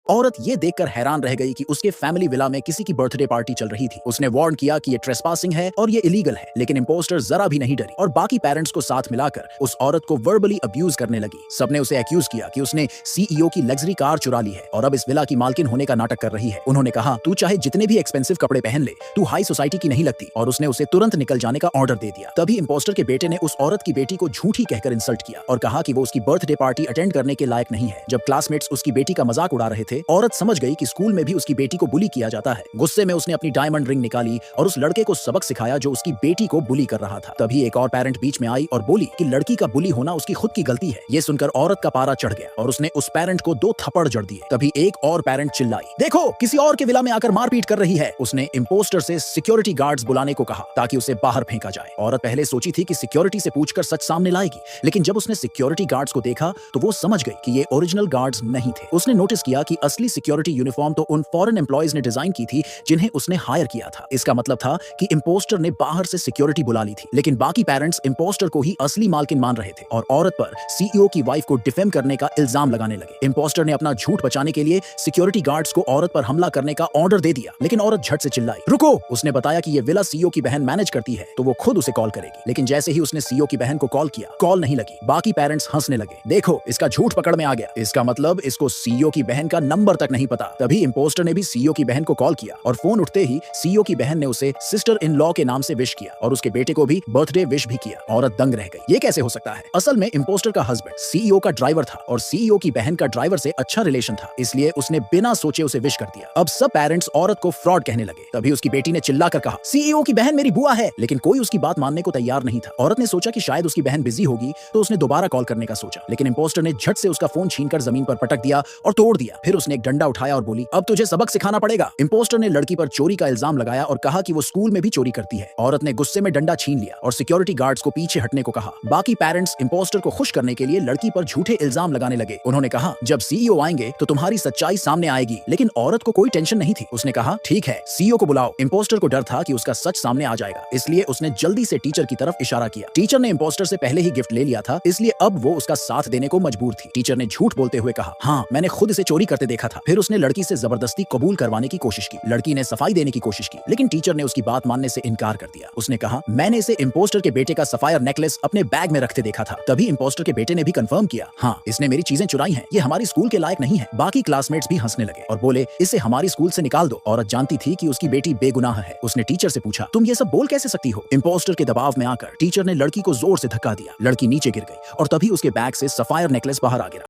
औरत ये देखकर हैरान रह गई कि उसके फैमिली विला में किसी की बर्थडे पार्टी चल रही थी। उसने वार्न किया कि ये ट्रेसपासिंग है और ये इलीगल है, लेकिन इम्पोस्टर जरा भी नहीं डरी और बाकी पेरेंट्स को साथ मिलाकर उस औरत को वर्बली अब्यूज करने लगी। सबने उसे एक्यूज किया कि उसने सीईओ की लग्जरी कार चुरा ली है और अब इस विला की मालकिन होने का नाटक कर रही है। उन्होंने कहा, तू चाहे जितने भी एक्सपेंसिव कपड़े पहन ले, तू हाई सोसाइटी की नहीं लगती, और उसने उसे तुरंत निकल जाने का ऑर्डर दे दिया। तभी इम्पोस्टर के बेटे ने उस औरत की बेटी को झूठी कहकर इंसल्ट किया और कहा कि वो उसकी बर्थडे पार्टी अटेंड करने के लायक नहीं है। जब क्लासमेट्स उसकी बेटी का मजाक उड़ा रहे थे, औरत समझ गई कि स्कूल में भी उसकी बेटी को बुली किया जाता है। गुस्से में उसने अपनी डायमंड रिंग निकाली और उस लड़के को सबक सिखाया जो उसकी बेटी को बुली कर रहा था। तभी एक और पेरेंट बीच में आई और बोली कि लड़की का बुली होना उसकी खुद की गलती है। ये सुनकर औरत का पारा चढ़ गया और उसने उस पेरेंट को 2 थप्पड़ जड़ दिए। तभी एक और पेरेंट चिल्लाई, देखो किसी और के विला में आकर मारपीट कर रही है। उसने इम्पोस्टर से सिक्योरिटी गार्ड्स बुलाने को कहा ताकि उसे बाहर फेंका जाए। औरत पहले सोची थी कि सिक्योरिटी से पूछकर सच सामने लाएगी, लेकिन जब उसने सिक्योरिटी गार्ड्स को देखा तो वो समझ गई कि ये ओरिजिनल गार्ड्स नहीं थे। उसने नोटिस किया कि असली सिक्योरिटी यूनिफॉर्म तो उन फॉरेन एम्प्लॉयज ने डिजाइन की थी जिन्हें उसने हायर किया था। इसका मतलब था कि इम्पोस्टर ने बाहर से सिक्योरिटी बुला ली थी। लेकिन बाकी पेरेंट्स इम्पोस्टर को ही असली मालकिन मान रहे थे और औरत पर सीईओ की वाइफ को डिफेम करने का इल्जाम लगाने लगे। इम्पोस्टर ने अपना झूठ बचाने के लिए सिक्योरिटी गार्ड्स को औरत पर हमला करने का ऑर्डर दे दिया, लेकिन औरत झट से चिल्लाई, रुको। उसने बताया कि ये विला सीईओ की बहन मैनेज करती है तो वो खुद उसे कॉल करेगी। लेकिन जैसे ही उसने सीईओ की बहन को कॉल किया, कॉल नहीं लगी। बाकी पेरेंट्स हंसने लगे, देखो इसका झूठ पकड़ में आ गया, इसका मतलब इसको सीईओ की बहन का नंबर तक नहीं पता। तभी इम्पोस्टर ने भी सीईओ की बहन को कॉल किया और फोन उठते ही सीईओ की बहन ने उसे सिस्टर इन लॉ के नाम से विश किया और उसके बेटे को भी बर्थडे विश भी किया। औरत दंग रह गई, ये कैसे हो सकता है? असल में इम्पोस्टर का हस्बैंड सीईओ का ड्राइवर था और सीईओ की बहन का ड्राइवर से अच्छा रिलेशन था, इसलिए उसने बिना सोचे उसे विश कर दिया। अब सब पेरेंट्स औरत को फ्रॉड कहने लगे। तभी उसकी बेटी ने चिल्लाकर कहा, सीईओ की बहन मेरी बुआ है, लेकिन कोई उसकी बात मानने को तैयार नहीं था। औरत ने सोचा कि शायद उसकी बहन बिजी होगी तो उसने दोबारा कॉल करने का सोचा, लेकिन इम्पोस्टर ने झट से उसका फोन छीनकर जमीन पर पटक दिया और तोड़ दिया। फिर उसने एक डंडा उठाया और बोली, अब तुझे सबक सिखाना पड़ेगा। इम्पोस्टर ने लड़की पर चोरी का इल्जाम लगाया और कहा कि वो स्कूल में भी चोरी करती है। औरत ने गुस्से में डंडा छीन लिया और सिक्योरिटी गार्ड्स को पीछे हटने को कहा। बाकी पेरेंट्स इम्पोस्टर को खुश करने के लिए लड़की पर झूठे इल्जाम लगाने लगे। उन्होंने कहा, जब सीईओ आएंगे तो तुम्हारी सच्चाई सामने आएगी। लेकिन औरत को कोई टेंशन नहीं थी। उसने कहा, ठीक है, सीईओ को बुलाओ। इम्पोस्टर को डर था कि उसका सच सामने आ जाएगा, इसलिए उसने जल्दी से टीचर की तरफ इशारा किया। टीचर ने इम्पोस्टर से पहले ही गिफ्ट ले लिया था, इसलिए अब वो उसका साथ देने को मजबूर थी। टीचर ने झूठ बोलते हुए कहा, हाँ मैंने खुद इसे चोरी करते देखा था। फिर उसने लड़की से जबरदस्ती कबूल करवाने की कोशिश की। लड़की ने सफाई देने की कोशिश की, लेकिन टीचर ने उसकी बात मानने से इनकार कर दिया। उसने कहा, मैंने इसे इम्पोस्टर के बेटे का सफायर नेकलेस अपने बैग में रखते देखा था। तभी इम्पोस्टर के बेटे ने भी कंफर्म किया, हाँ इसने मेरी चीजें चुराई हैं, ये हमारी स्कूल के लायक नहीं है। बाकी क्लासमेट्स भी हंसने लगे और बोले, इसे हमारी स्कूल से निकाल दो। औरत जानती थी कि उसकी बेटी बेगुनाह है। उसने टीचर से पूछा, तुम ये सब बोल कैसे सकती हो? इम्पोस्टर के दबाव में आकर टीचर ने लड़की को जोर से धक्का दिया। लड़की नीचे गिर गई और तभी उसके बैग से सफायर नेकलेस बाहर आ गिरा।